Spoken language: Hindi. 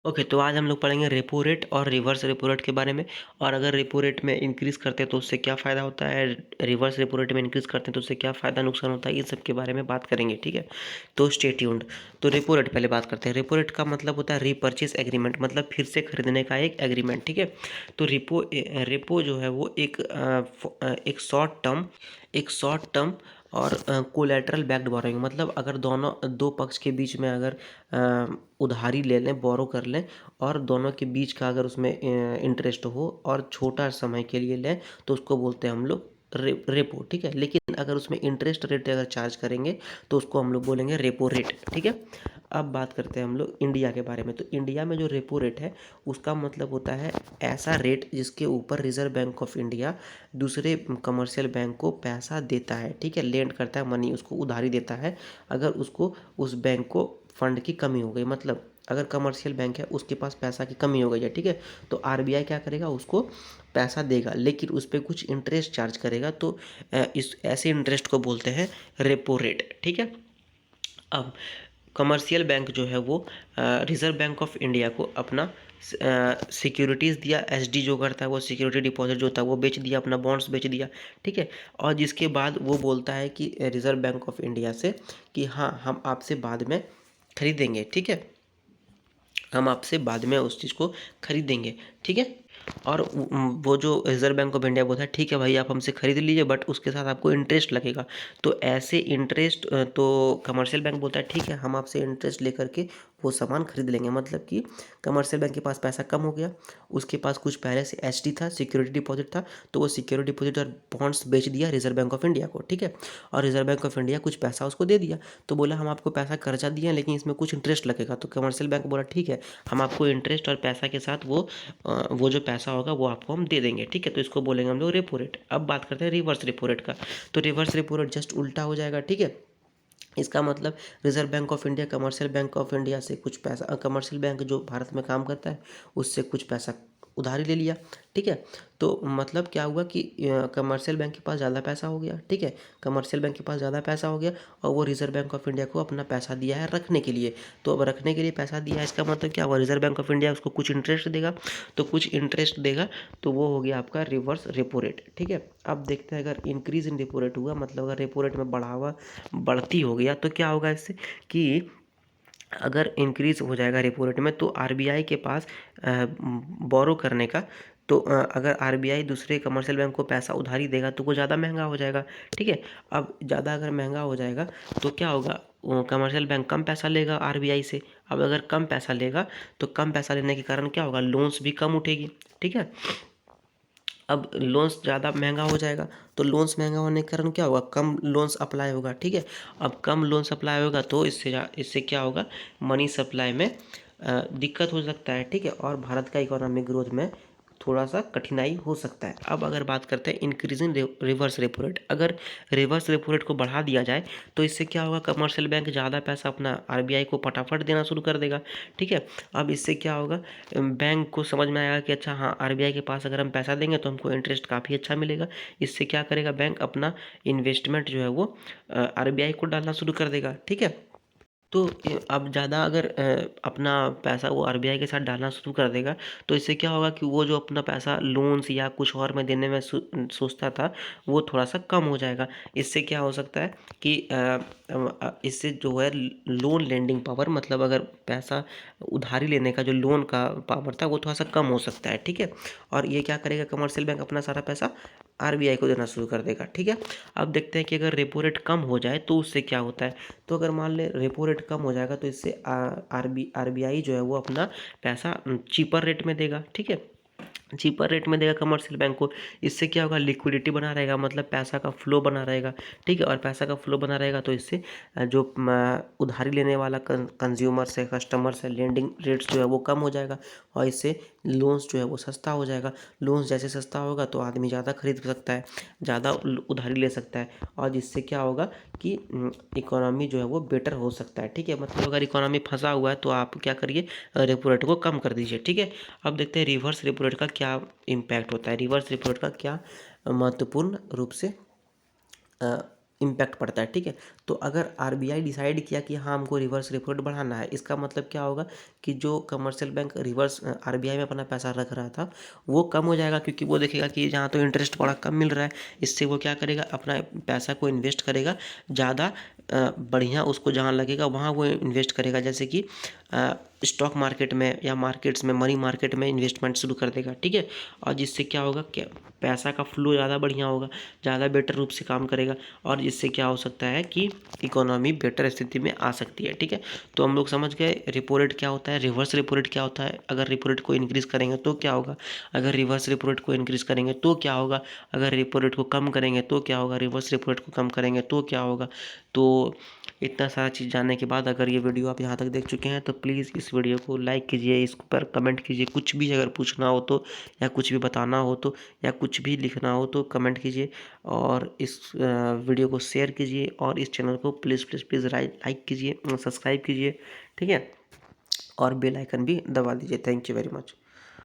ओके, तो आज हम लोग पढ़ेंगे रेपो रेट और रिवर्स रेपो रेट के बारे में। और अगर रेपो रेट में इंक्रीज़ करते हैं तो उससे क्या फ़ायदा होता है, रिवर्स रेपो रेट में इंक्रीज़ करते हैं तो उससे क्या फ़ायदा नुकसान होता है, ये सब के बारे में बात करेंगे, ठीक है। तो स्टे ट्यून्ड। तो रेपो रेट पहले बात करते हैं। रेपो रेट का मतलब होता है रीपर्चेज एग्रीमेंट, मतलब फिर से खरीदने का एक एग्रीमेंट, ठीक है। तो रेपो जो है वो एक शॉर्ट टर्म और कोलैटरल बैक्ड बोरोइंग, मतलब अगर दोनों दो पक्ष के बीच में अगर उधारी ले लें, बोरो कर लें, और दोनों के बीच का अगर उसमें इंटरेस्ट हो और छोटा समय के लिए लें तो उसको बोलते हैं हम लोग रेपो, ठीक है। लेकिन अगर उसमें इंटरेस्ट रेट अगर चार्ज करेंगे तो उसको हम लोग बोलेंगे रेपो रेट, ठीक है। अब बात करते हैं हम लोग इंडिया के बारे में। तो इंडिया में जो रेपो रेट है उसका मतलब होता है ऐसा रेट जिसके ऊपर रिजर्व बैंक ऑफ इंडिया दूसरे कमर्शियल बैंक को पैसा देता है, ठीक है। लेंड करता है, मनी उसको उधारी देता है अगर उसको उस बैंक को फंड की कमी हो गई। मतलब अगर कमर्शियल बैंक है उसके पास पैसा की कमी हो गई है, ठीक है, तो आरबीआई क्या करेगा, उसको पैसा देगा लेकिन उस पर कुछ इंटरेस्ट चार्ज करेगा। तो इस ऐसे इंटरेस्ट को बोलते हैं रेपो रेट, ठीक है। अब कमर्शियल बैंक जो है वो रिज़र्व बैंक ऑफ इंडिया को अपना सिक्योरिटीज़ दिया, एसडी जो करता है वो सिक्योरिटी डिपॉजिट जो होता है वो बेच दिया, अपना बॉन्ड्स बेच दिया, ठीक है। और जिसके बाद वो बोलता है कि रिज़र्व बैंक ऑफ इंडिया से कि हाँ, हम आपसे बाद में खरीदेंगे, ठीक है, हम आपसे बाद में उस चीज़ को खरीदेंगे, ठीक है। और वो जो रिज़र्व बैंक ऑफ इंडिया बोलता है ठीक है भाई आप हमसे खरीद लीजिए बट उसके साथ आपको इंटरेस्ट लगेगा। तो ऐसे इंटरेस्ट तो कमर्शियल बैंक बोलता है ठीक है हम आपसे इंटरेस्ट लेकर के वो सामान खरीद लेंगे। मतलब कि कमर्शियल बैंक के पास पैसा कम हो गया, उसके पास कुछ पहले से एसडी था, सिक्योरिटी डिपॉजिट था, तो वो सिक्योरिटी डिपॉजिट और बॉन्ड्स बेच दिया रिजर्व बैंक ऑफ इंडिया को, ठीक है। और रिजर्व बैंक ऑफ इंडिया कुछ पैसा उसको दे दिया, तो बोला हम आपको पैसा कर्जा दिए लेकिन इसमें कुछ इंटरेस्ट लगेगा। तो कमर्शियल बैंक बोला ठीक है हम आपको इंटरेस्ट और पैसा के साथ वो जो पैसा होगा वो आपको हम दे देंगे, ठीक है। तो इसको बोलेंगे हम लोग रेपो रेट। अब बात करते हैं रिवर्स रेपो रेट का। तो रिवर्स रेपो रेट जस्ट उल्टा हो जाएगा, ठीक है। इसका मतलब reserve bank of India commercial bank of India से कुछ पैसा, कमर्शियल बैंक जो भारत में काम करता है उससे कुछ पैसा उधारी ले लिया, ठीक है। तो मतलब क्या हुआ कि कमर्शियल बैंक के पास ज़्यादा पैसा हो गया, ठीक है, कमर्शियल बैंक के पास ज़्यादा पैसा हो गया और वो रिजर्व बैंक ऑफ इंडिया को अपना पैसा दिया है रखने के लिए। तो अब रखने के लिए पैसा दिया है इसका मतलब क्या हुआ, रिजर्व बैंक ऑफ इंडिया उसको कुछ इंटरेस्ट देगा, तो कुछ इंटरेस्ट देगा तो वो हो गया आपका रिवर्स रेपो रेट, ठीक है। अब देखते हैं अगर इंक्रीज इन रेपो रेट हुआ, मतलब अगर रेपो रेट में बढ़ती हो गया तो क्या होगा इससे कि अगर इंक्रीज़ हो जाएगा रेपो रेट में तो आरबीआई के पास बोरो करने का, तो अगर आरबीआई दूसरे कमर्शियल बैंक को पैसा उधारी देगा तो वो ज़्यादा महंगा हो जाएगा, ठीक है। अब ज़्यादा अगर महंगा हो जाएगा तो क्या होगा, कमर्शियल बैंक कम पैसा लेगा आरबीआई से। अब अगर कम पैसा लेगा तो कम पैसा लेने के कारण क्या होगा, लोन्स भी कम उठेगी, ठीक है। अब लोन्स ज़्यादा महंगा हो जाएगा तो लोन्स महंगा होने के कारण क्या होगा, कम लोन्स अप्लाई होगा, ठीक है। अब कम लोन्स अप्लाई होगा तो इससे क्या होगा, मनी सप्लाई में दिक्कत हो सकता है, ठीक है। और भारत का इकोनॉमिक ग्रोथ में थोड़ा सा कठिनाई हो सकता है। अब अगर बात करते हैं इंक्रीजिंग रिवर्स रेपो रेट, अगर रिवर्स रेपो रेट को बढ़ा दिया जाए तो इससे क्या होगा, कमर्शियल बैंक ज़्यादा पैसा अपना आरबीआई को फटाफट देना शुरू कर देगा, ठीक है। अब इससे क्या होगा, बैंक को समझ में आएगा कि अच्छा हाँ आरबीआई के पास अगर हम पैसा देंगे तो हमको इंटरेस्ट काफ़ी अच्छा मिलेगा। इससे क्या करेगा, बैंक अपना इन्वेस्टमेंट जो है वो आरबीआई को डालना शुरू कर देगा, ठीक है। तो अब ज़्यादा अगर अपना पैसा वो आरबीआई के साथ डालना शुरू कर देगा तो इससे क्या होगा कि वो जो अपना पैसा लोन्स या कुछ और में देने में सोचता था वो थोड़ा सा कम हो जाएगा। इससे क्या हो सकता है कि इससे जो है लोन लेंडिंग पावर, मतलब अगर पैसा उधारी लेने का जो लोन का पावर था वो थोड़ा सा कम हो सकता है, ठीक है। और ये क्या करेगा, कमर्शियल बैंक अपना सारा पैसा आरबीआई को देना शुरू कर देगा, ठीक है। अब देखते हैं कि अगर रेपो रेट कम हो जाए तो उससे क्या होता है। तो अगर मान ले रेपो रेट कम हो जाएगा तो इससे आरबीआई जो है वो अपना पैसा चीपर रेट में देगा, ठीक है, चीपर रेट में देगा कमर्शियल बैंक को। इससे क्या होगा, लिक्विडिटी बना रहेगा, मतलब पैसा का फ्लो बना रहेगा, ठीक है। और पैसा का फ्लो बना रहेगा तो इससे जो उधारी लेने वाला कंज्यूमर्स है, कस्टमर्स है, लेंडिंग रेट्स जो है वो कम हो जाएगा और इससे लोन्स जो है वो सस्ता हो जाएगा। लोन्स जैसे सस्ता होगा तो आदमी ज़्यादा खरीद सकता है, ज़्यादा उधारी ले सकता है और जिससे क्या होगा कि इकोनॉमी जो है वो बेटर हो सकता है, ठीक है। मतलब अगर इकोनॉमी फंसा हुआ है तो आप क्या करिए, रेपो रेट को कम कर दीजिए, ठीक है। अब देखते हैं रिवर्स रेपो रेट का क्या इम्पैक्ट होता है, रिवर्स रेपो रेट का क्या महत्वपूर्ण रूप से इम्पैक्ट पड़ता है, ठीक है। तो अगर आरबीआई डिसाइड किया कि हाँ हमको रिवर्स रेपो रेट बढ़ाना है, इसका मतलब क्या होगा कि जो कमर्शियल बैंक रिवर्स आरबीआई में अपना पैसा रख रहा था वो कम हो जाएगा, क्योंकि वो देखेगा कि जहाँ तो इंटरेस्ट बड़ा कम मिल रहा है, इससे वो क्या करेगा, अपना पैसा को इन्वेस्ट करेगा, ज़्यादा बढ़िया उसको जहाँ लगेगा वहाँ वो इन्वेस्ट करेगा, जैसे कि स्टॉक मार्केट में या मार्केट्स में, मनी मार्केट में इन्वेस्टमेंट शुरू कर देगा, ठीक है। और जिससे क्या होगा, क्या पैसा का फ्लो ज़्यादा बढ़िया होगा, ज़्यादा बेटर रूप से काम करेगा, और इससे क्या हो सकता है कि इकोनॉमी बेटर स्थिति में आ सकती है, ठीक है। तो हम लोग समझ गए रेपो रेट क्या होता है, रिवर्स रेपो रेट क्या होता है, अगर रेपो रेट को इंक्रीज़ करेंगे तो क्या होगा, अगर रिवर्स रेपो रेट को इंक्रीज़ करेंगे तो क्या होगा, अगर रेपो रेट को कम करेंगे तो क्या होगा, रिवर्स रेपो रेट को कम करेंगे तो क्या होगा। तो इतना सारा चीज़ जानने के बाद अगर ये वीडियो आप यहाँ तक देख चुके हैं तो प्लीज़ इस वीडियो को लाइक कीजिए, इस पर कमेंट कीजिए, कुछ भी अगर पूछना हो तो, या कुछ भी बताना हो तो, या कुछ भी लिखना हो तो कमेंट कीजिए, और इस वीडियो को शेयर कीजिए, और इस चैनल को प्लीज़ प्लीज़ प्लीज़ लाइक कीजिए, सब्सक्राइब कीजिए, ठीक है, और बेल आइकन भी दबा दीजिए। Thank you very much.